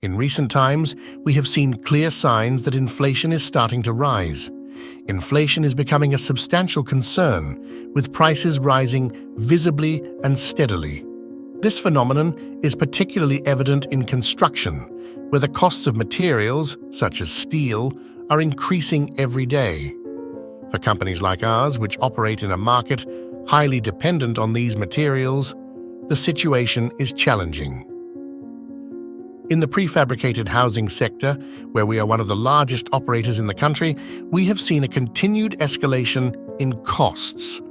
In recent times, we have seen clear signs that inflation is starting to rise. Inflation is becoming a substantial concern, with prices rising visibly and steadily. This phenomenon is particularly evident in construction, where the costs of materials, such as steel, are increasing every day. For companies like ours, which operate in a market highly dependent on these materials, the situation is challenging. In the prefabricated housing sector, where we are one of the largest operators in the country, we have seen a continued escalation in costs.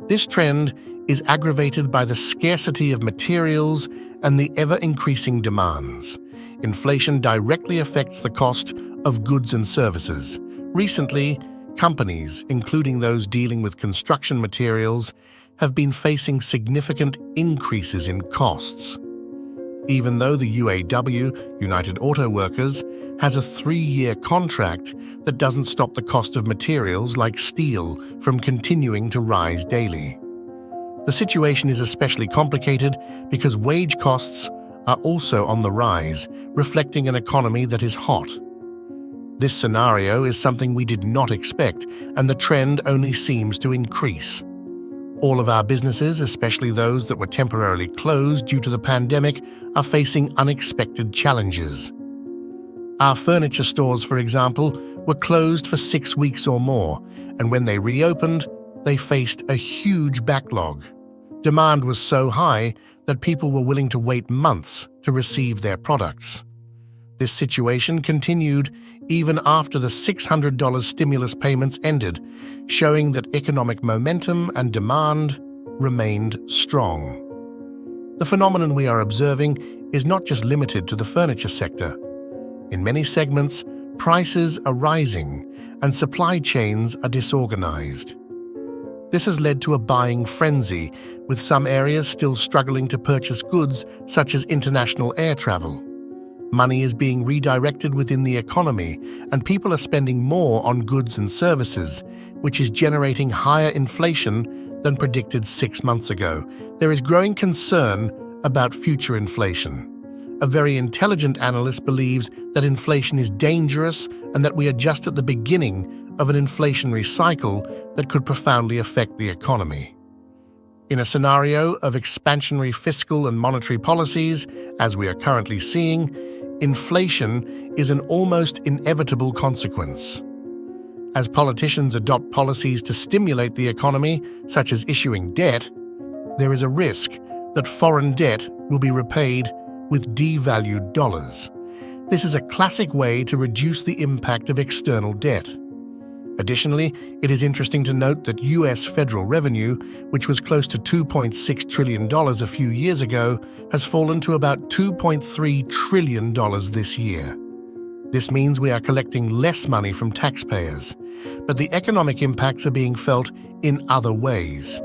This trend is aggravated by the scarcity of materials and the ever-increasing demands. Inflation directly affects the cost of goods and services. Recently, companies, including those dealing with construction materials, have been facing significant increases in costs. Even though the UAW, United Auto Workers, has a 3-year contract that doesn't stop the cost of materials like steel from continuing to rise daily. The situation is especially complicated because wage costs are also on the rise, reflecting an economy that is hot. This scenario is something we did not expect, and the trend only seems to increase. All of our businesses, especially those that were temporarily closed due to the pandemic, are facing unexpected challenges. Our furniture stores, for example, were closed for 6 weeks or more, and when they reopened, they faced a huge backlog. Demand was so high that people were willing to wait months to receive their products. This situation continued even after the $600 stimulus payments ended, showing that economic momentum and demand remained strong. The phenomenon we are observing is not just limited to the furniture sector. In many segments, prices are rising and supply chains are disorganized. This has led to a buying frenzy, with some areas still struggling to purchase goods such as international air travel. Money is being redirected within the economy, and people are spending more on goods and services, which is generating higher inflation than predicted 6 months ago. There is growing concern about future inflation. A very intelligent analyst believes that inflation is dangerous and that we are just at the beginning of an inflationary cycle that could profoundly affect the economy. In a scenario of expansionary fiscal and monetary policies, as we are currently seeing, inflation is an almost inevitable consequence. As politicians adopt policies to stimulate the economy, such as issuing debt, there is a risk that foreign debt will be repaid with devalued dollars. This is a classic way to reduce the impact of external debt. Additionally, it is interesting to note that U.S. federal revenue, which was close to $2.6 trillion a few years ago, has fallen to about $2.3 trillion this year. This means we are collecting less money from taxpayers, but the economic impacts are being felt in other ways.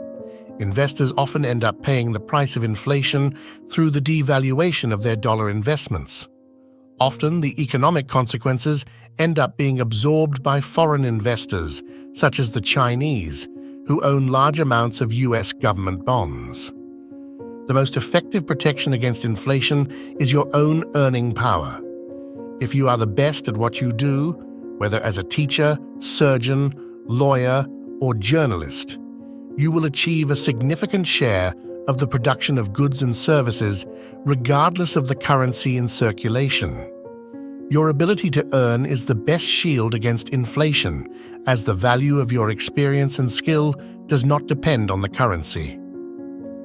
Investors often end up paying the price of inflation through the devaluation of their dollar investments. Often, the economic consequences end up being absorbed by foreign investors, such as the Chinese, who own large amounts of U.S. government bonds. The most effective protection against inflation is your own earning power. If you are the best at what you do, whether as a teacher, surgeon, lawyer, or journalist, you will achieve a significant share of the production of goods and services, regardless of the currency in circulation. Your ability to earn is the best shield against inflation, as the value of your experience and skill does not depend on the currency.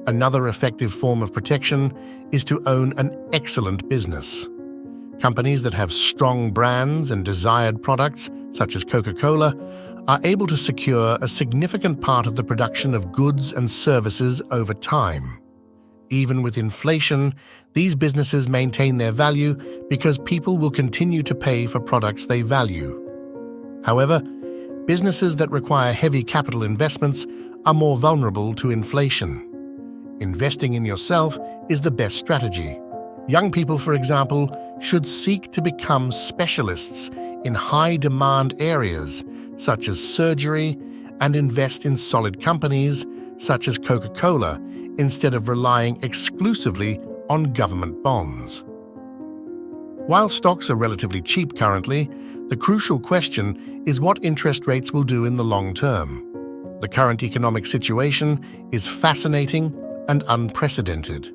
Another effective form of protection is to own an excellent business. Companies that have strong brands and desired products, such as Coca-Cola, are able to secure a significant part of the production of goods and services over time. Even with inflation, these businesses maintain their value because people will continue to pay for products they value. However, businesses that require heavy capital investments are more vulnerable to inflation. Investing in yourself is the best strategy. Young people, for example, should seek to become specialists in high-demand areas such as surgery and invest in solid companies such as Coca-Cola instead of relying exclusively on government bonds. While stocks are relatively cheap currently, the crucial question is what interest rates will do in the long term. The current economic situation is fascinating and unprecedented.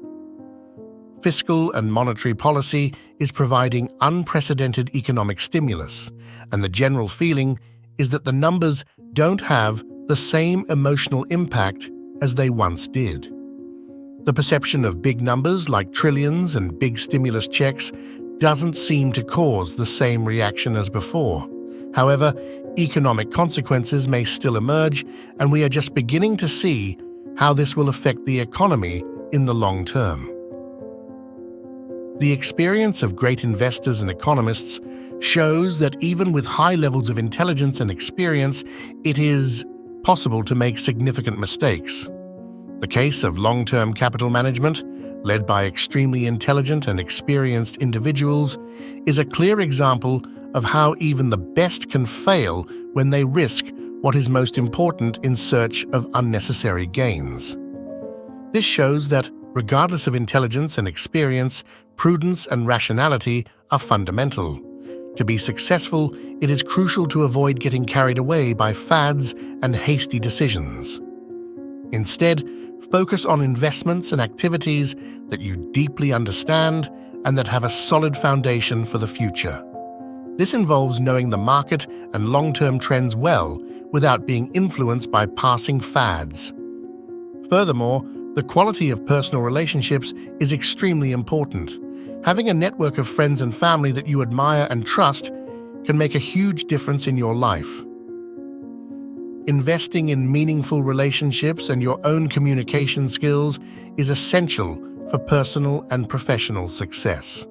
Fiscal and monetary policy is providing unprecedented economic stimulus, and the general feeling is that the numbers don't have the same emotional impact as they once did. The perception of big numbers like trillions and big stimulus checks doesn't seem to cause the same reaction as before. However, economic consequences may still emerge, and we are just beginning to see how this will affect the economy in the long term. The experience of great investors and economists shows that even with high levels of intelligence and experience, it is possible to make significant mistakes. The case of long-term capital management, led by extremely intelligent and experienced individuals, is a clear example of how even the best can fail when they risk what is most important in search of unnecessary gains. This shows that, regardless of intelligence and experience, prudence and rationality are fundamental. To be successful, it is crucial to avoid getting carried away by fads and hasty decisions. Instead, focus on investments and activities that you deeply understand and that have a solid foundation for the future. This involves knowing the market and long-term trends well without being influenced by passing fads. Furthermore, the quality of personal relationships is extremely important. Having a network of friends and family that you admire and trust can make a huge difference in your life. Investing in meaningful relationships and your own communication skills is essential for personal and professional success.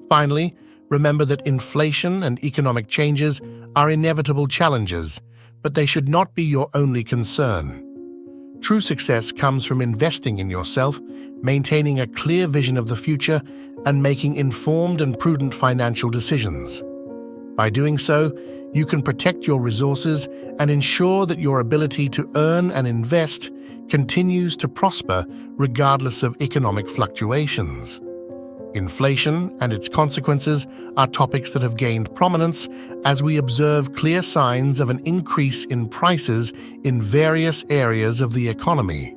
Finally, remember that inflation and economic changes are inevitable challenges, but they should not be your only concern. True success comes from investing in yourself, maintaining a clear vision of the future, and making informed and prudent financial decisions. By doing so, you can protect your resources and ensure that your ability to earn and invest continues to prosper regardless of economic fluctuations. Inflation and its consequences are topics that have gained prominence as we observe clear signs of an increase in prices in various areas of the economy.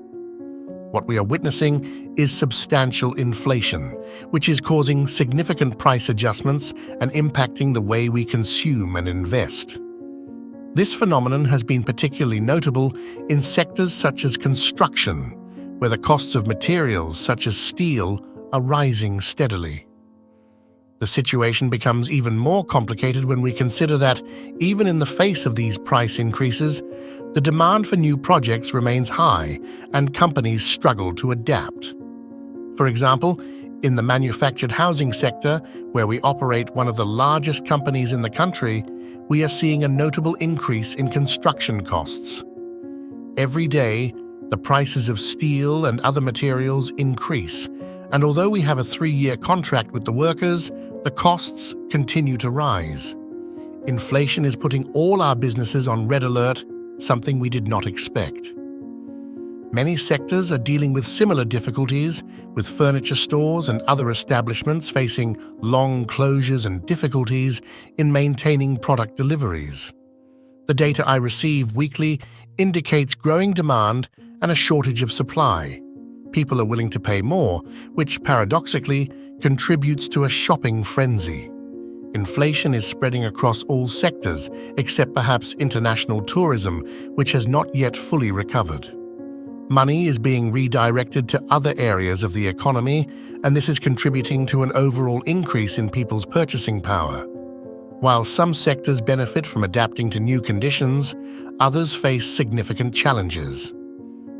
What we are witnessing is substantial inflation, which is causing significant price adjustments and impacting the way we consume and invest. This phenomenon has been particularly notable in sectors such as construction, where the costs of materials such as steel are rising steadily. The situation becomes even more complicated when we consider that, even in the face of these price increases, the demand for new projects remains high and companies struggle to adapt. For example, in the manufactured housing sector, where we operate one of the largest companies in the country, we are seeing a notable increase in construction costs. Every day, the prices of steel and other materials increase, and although we have a 3-year contract with the workers, the costs continue to rise. Inflation is putting all our businesses on red alert, something we did not expect. Many sectors are dealing with similar difficulties, with furniture stores and other establishments facing long closures and difficulties in maintaining product deliveries. The data I receive weekly indicates growing demand and a shortage of supply. People are willing to pay more, which paradoxically contributes to a shopping frenzy. Inflation is spreading across all sectors, except perhaps international tourism, which has not yet fully recovered. Money is being redirected to other areas of the economy, and this is contributing to an overall increase in people's purchasing power. While some sectors benefit from adapting to new conditions, others face significant challenges.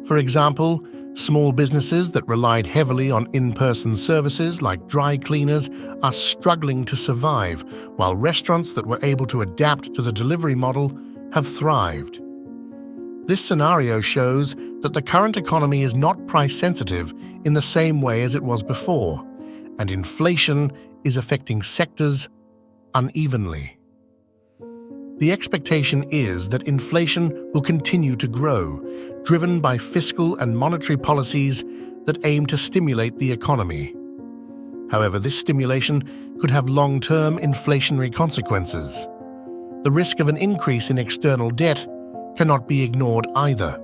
For example, small businesses that relied heavily on in-person services like dry cleaners are struggling to survive, while restaurants that were able to adapt to the delivery model have thrived. This scenario shows that the current economy is not price-sensitive in the same way as it was before, and inflation is affecting sectors unevenly. The expectation is that inflation will continue to grow, driven by fiscal and monetary policies that aim to stimulate the economy. However, this stimulation could have long-term inflationary consequences. The risk of an increase in external debt cannot be ignored either.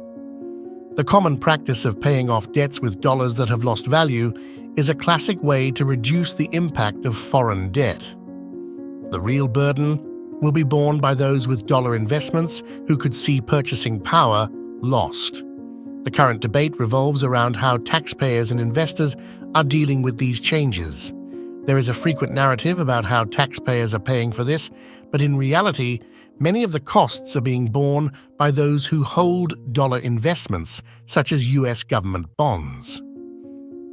The common practice of paying off debts with dollars that have lost value is a classic way to reduce the impact of foreign debt. The real burden will be borne by those with dollar investments who could see purchasing power lost. The current debate revolves around how taxpayers and investors are dealing with these changes. There is a frequent narrative about how taxpayers are paying for this, but in reality, many of the costs are being borne by those who hold dollar investments, such as US government bonds.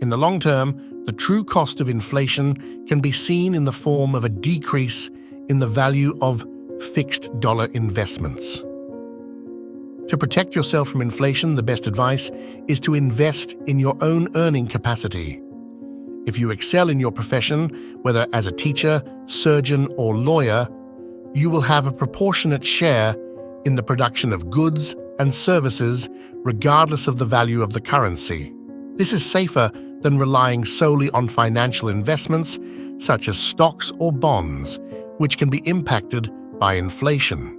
In the long term, the true cost of inflation can be seen in the form of a decrease in the value of fixed dollar investments. To protect yourself from inflation, the best advice is to invest in your own earning capacity. If you excel in your profession, whether as a teacher, surgeon, or lawyer, you will have a proportionate share in the production of goods and services regardless of the value of the currency. This is safer than relying solely on financial investments such as stocks or bonds, which can be impacted by inflation.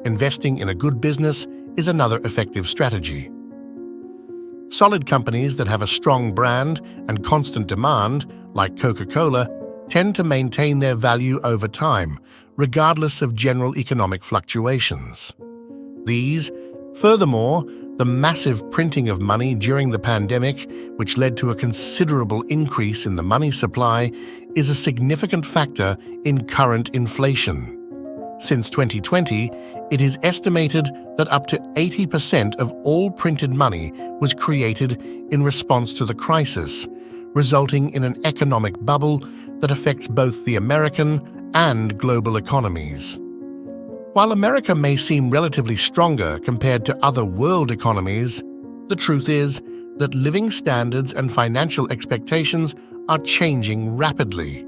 Investing in a good business is another effective strategy. Solid companies that have a strong brand and constant demand, like Coca-Cola, tend to maintain their value over time, regardless of general economic fluctuations. Furthermore, the massive printing of money during the pandemic, which led to a considerable increase in the money supply, is a significant factor in current inflation. Since 2020, it is estimated that up to 80% of all printed money was created in response to the crisis, resulting in an economic bubble that affects both the American and global economies. While America may seem relatively stronger compared to other world economies, the truth is that living standards and financial expectations are changing rapidly.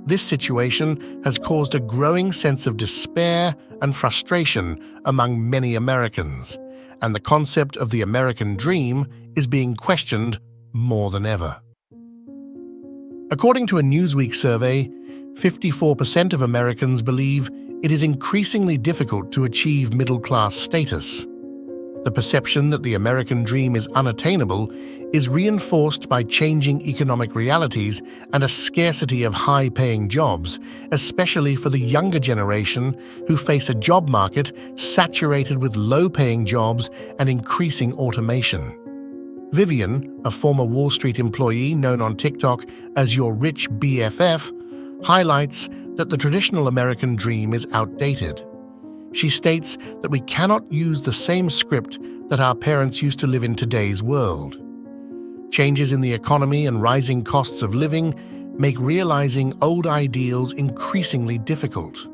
This situation has caused a growing sense of despair and frustration among many Americans, and the concept of the American dream is being questioned more than ever. According to a Newsweek survey, 54% of Americans believe it is increasingly difficult to achieve middle-class status. The perception that the American dream is unattainable is reinforced by changing economic realities and a scarcity of high-paying jobs, especially for the younger generation who face a job market saturated with low-paying jobs and increasing automation. Vivian, a former Wall Street employee known on TikTok as Your Rich BFF, highlights that the traditional American dream is outdated. She states that we cannot use the same script that our parents used to live in today's world. Changes in the economy and rising costs of living make realizing old ideals increasingly difficult.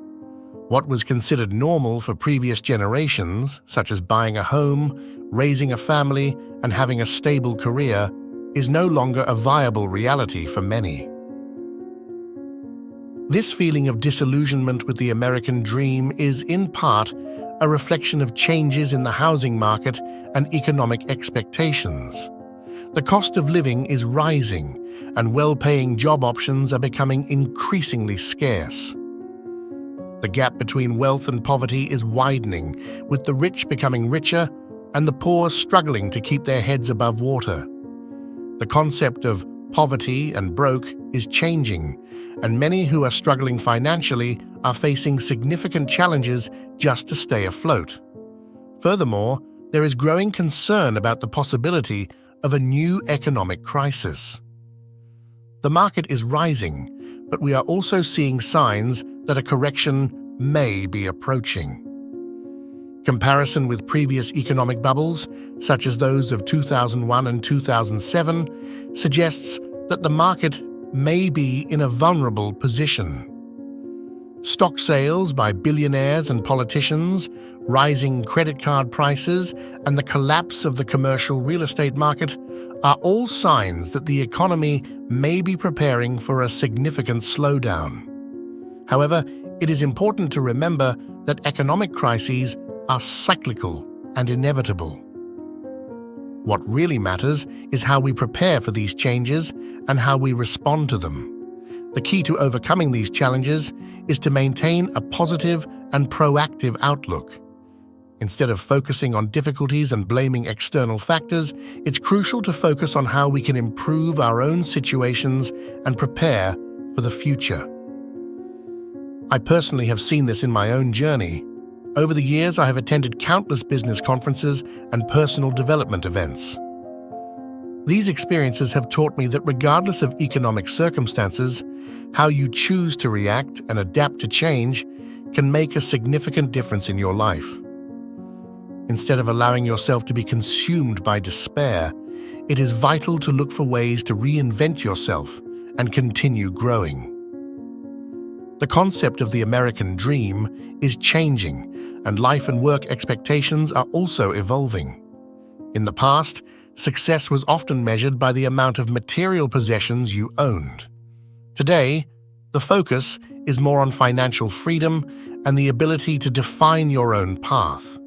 What was considered normal for previous generations, such as buying a home, raising a family, and having a stable career, is no longer a viable reality for many. This feeling of disillusionment with the American dream is, in part, a reflection of changes in the housing market and economic expectations. The cost of living is rising, and well-paying job options are becoming increasingly scarce. The gap between wealth and poverty is widening, with the rich becoming richer and the poor struggling to keep their heads above water. The concept of poverty and broke is changing, and many who are struggling financially are facing significant challenges just to stay afloat. Furthermore, there is growing concern about the possibility of a new economic crisis. The market is rising, but we are also seeing signs that a correction may be approaching. Comparison with previous economic bubbles, such as those of 2001 and 2007, suggests that the market may be in a vulnerable position. Stock sales by billionaires and politicians, rising credit card prices, and the collapse of the commercial real estate market are all signs that the economy may be preparing for a significant slowdown. However, it is important to remember that economic crises are cyclical and inevitable. What really matters is how we prepare for these changes and how we respond to them. The key to overcoming these challenges is to maintain a positive and proactive outlook. Instead of focusing on difficulties and blaming external factors, it's crucial to focus on how we can improve our own situations and prepare for the future. I personally have seen this in my own journey. Over the years, I have attended countless business conferences and personal development events. These experiences have taught me that regardless of economic circumstances, how you choose to react and adapt to change can make a significant difference in your life. Instead of allowing yourself to be consumed by despair, it is vital to look for ways to reinvent yourself and continue growing. The concept of the American dream is changing, and life and work expectations are also evolving. In the past, success was often measured by the amount of material possessions you owned. Today, the focus is more on financial freedom and the ability to define your own path.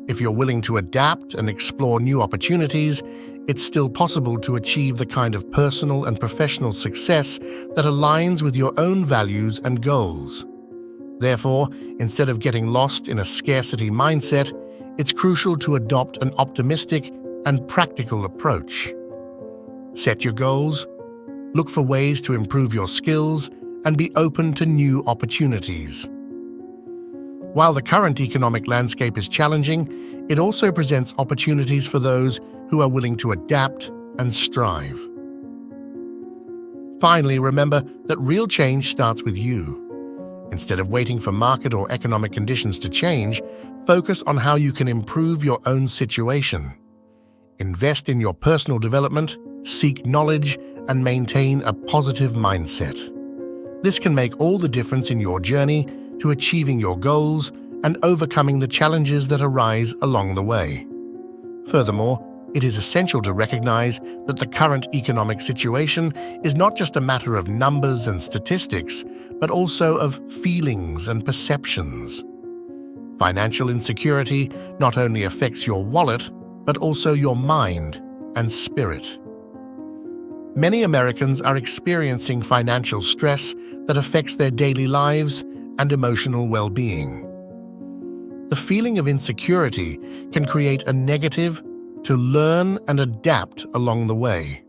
If you're willing to adapt and explore new opportunities, it's still possible to achieve the kind of personal and professional success that aligns with your own values and goals. Therefore, instead of getting lost in a scarcity mindset, it's crucial to adopt an optimistic and practical approach. Set your goals, look for ways to improve your skills, and be open to new opportunities. While the current economic landscape is challenging, it also presents opportunities for those who are willing to adapt and strive. Finally, remember that real change starts with you. Instead of waiting for market or economic conditions to change, focus on how you can improve your own situation. Invest in your personal development, seek knowledge, and maintain a positive mindset. This can make all the difference in your journey to achieving your goals and overcoming the challenges that arise along the way. Furthermore, it is essential to recognize that the current economic situation is not just a matter of numbers and statistics, but also of feelings and perceptions. Financial insecurity not only affects your wallet, but also your mind and spirit. Many Americans are experiencing financial stress that affects their daily lives and emotional well-being. The feeling of insecurity can create a negative to learn and adapt along the way.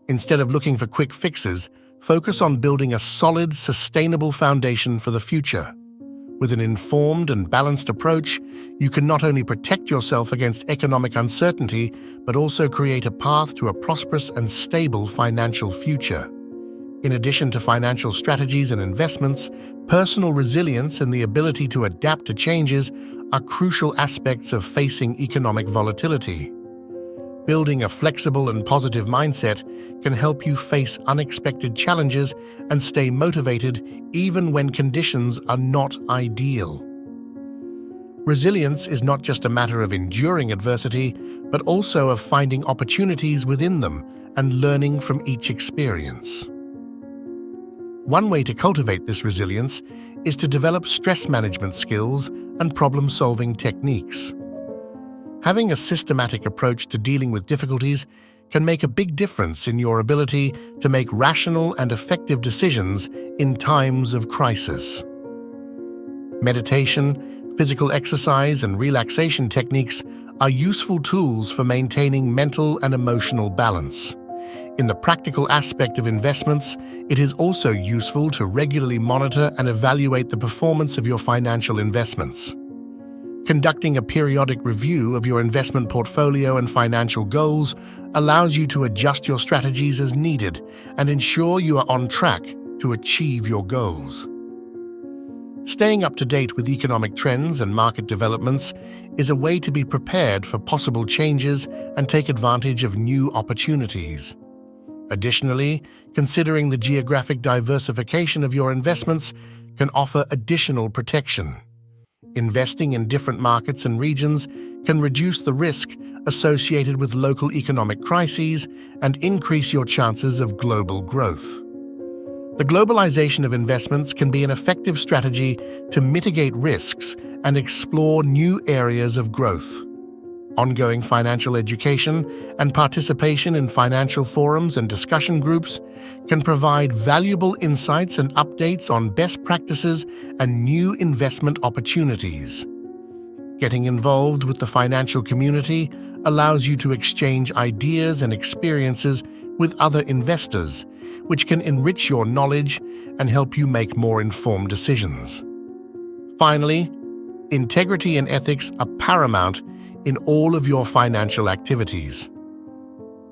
Instead of looking for quick fixes, focus on building a solid, sustainable foundation for the future. With an informed and balanced approach, you can not only protect yourself against economic uncertainty, but also create a path to a prosperous and stable financial future. In addition to financial strategies and investments, personal resilience and the ability to adapt to changes are crucial aspects of facing economic volatility. Building a flexible and positive mindset can help you face unexpected challenges and stay motivated even when conditions are not ideal. Resilience is not just a matter of enduring adversity, but also of finding opportunities within them and learning from each experience. One way to cultivate this resilience is to develop stress management skills and problem-solving techniques. Having a systematic approach to dealing with difficulties can make a big difference in your ability to make rational and effective decisions in times of crisis. Meditation, physical exercise, and relaxation techniques are useful tools for maintaining mental and emotional balance. In the practical aspect of investments, it is also useful to regularly monitor and evaluate the performance of your financial investments. Conducting a periodic review of your investment portfolio and financial goals allows you to adjust your strategies as needed and ensure you are on track to achieve your goals. Staying up to date with economic trends and market developments is a way to be prepared for possible changes and take advantage of new opportunities. Additionally, considering the geographic diversification of your investments can offer additional protection. Investing in different markets and regions can reduce the risk associated with local economic crises and increase your chances of global growth. The globalization of investments can be an effective strategy to mitigate risks and explore new areas of growth. Ongoing financial education and participation in financial forums and discussion groups can provide valuable insights and updates on best practices and new investment opportunities. Getting involved with the financial community allows you to exchange ideas and experiences with other investors, which can enrich your knowledge and help you make more informed decisions. Finally, integrity and ethics are paramount in all of your financial activities.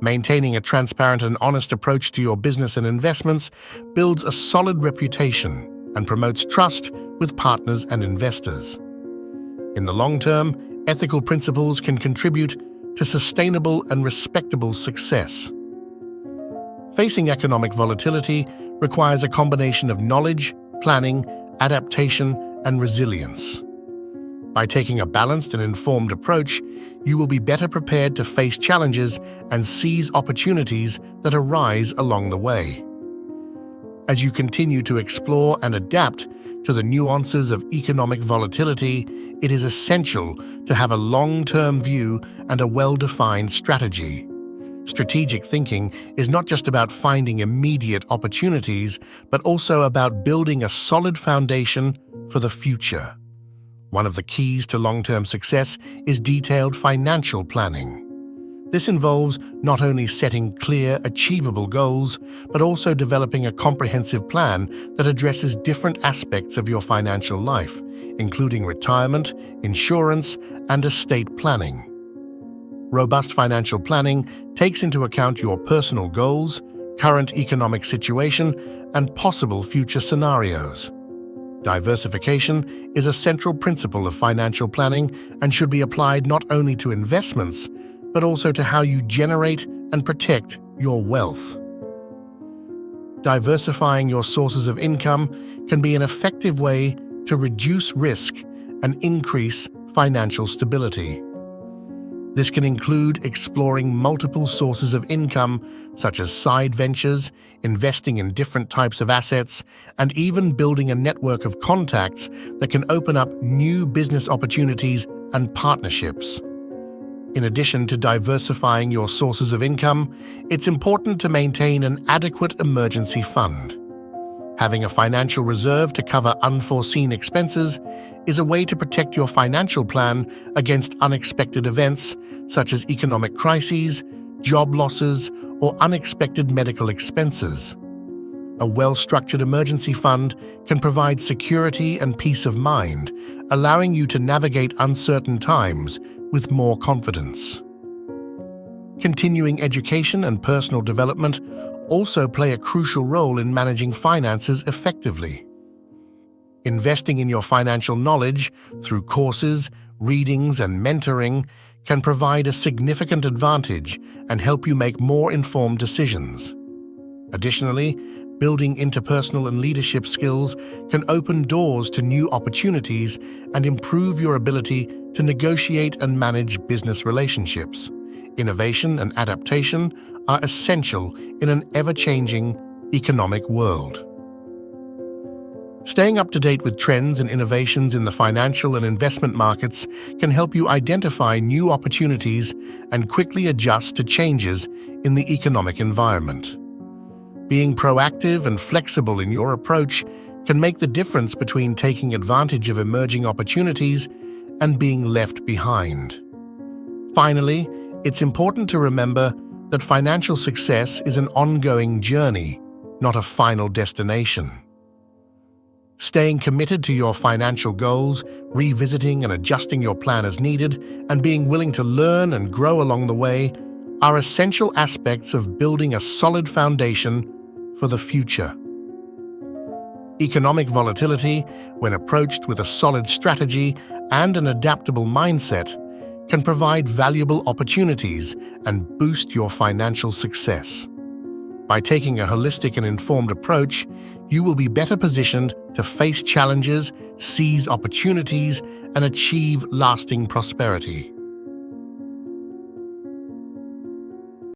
Maintaining a transparent and honest approach to your business and investments builds a solid reputation and promotes trust with partners and investors. In the long term, ethical principles can contribute to sustainable and respectable success. Facing economic volatility requires a combination of knowledge, planning, adaptation, and resilience. By taking a balanced and informed approach, you will be better prepared to face challenges and seize opportunities that arise along the way. As you continue to explore and adapt to the nuances of economic volatility, it is essential to have a long-term view and a well-defined strategy. Strategic thinking is not just about finding immediate opportunities, but also about building a solid foundation for the future. One of the keys to long-term success is detailed financial planning. This involves not only setting clear, achievable goals, but also developing a comprehensive plan that addresses different aspects of your financial life, including retirement, insurance, and estate planning. Robust financial planning takes into account your personal goals, current economic situation, and possible future scenarios. Diversification is a central principle of financial planning and should be applied not only to investments, but also to how you generate and protect your wealth. Diversifying your sources of income can be an effective way to reduce risk and increase financial stability. This can include exploring multiple sources of income, such as side ventures, investing in different types of assets, and even building a network of contacts that can open up new business opportunities and partnerships. In addition to diversifying your sources of income, it's important to maintain an adequate emergency fund. Having a financial reserve to cover unforeseen expenses is a way to protect your financial plan against unexpected events such as economic crises, job losses, or unexpected medical expenses. A well-structured emergency fund can provide security and peace of mind, allowing you to navigate uncertain times with more confidence. Continuing education and personal development also play a crucial role in managing finances effectively. Investing in your financial knowledge through courses, readings, and mentoring can provide a significant advantage and help you make more informed decisions. Additionally, building interpersonal and leadership skills can open doors to new opportunities and improve your ability to negotiate and manage business relationships. Innovation and adaptation are essential in an ever-changing economic world. Staying up to date with trends and innovations in the financial and investment markets can help you identify new opportunities and quickly adjust to changes in the economic environment. Being proactive and flexible in your approach can make the difference between taking advantage of emerging opportunities and being left behind. Finally, it's important to remember that financial success is an ongoing journey, not a final destination. Staying committed to your financial goals, revisiting and adjusting your plan as needed, and being willing to learn and grow along the way are essential aspects of building a solid foundation for the future. Economic volatility, when approached with a solid strategy and an adaptable mindset, can provide valuable opportunities and boost your financial success. By taking a holistic and informed approach, you will be better positioned to face challenges, seize opportunities, and achieve lasting prosperity.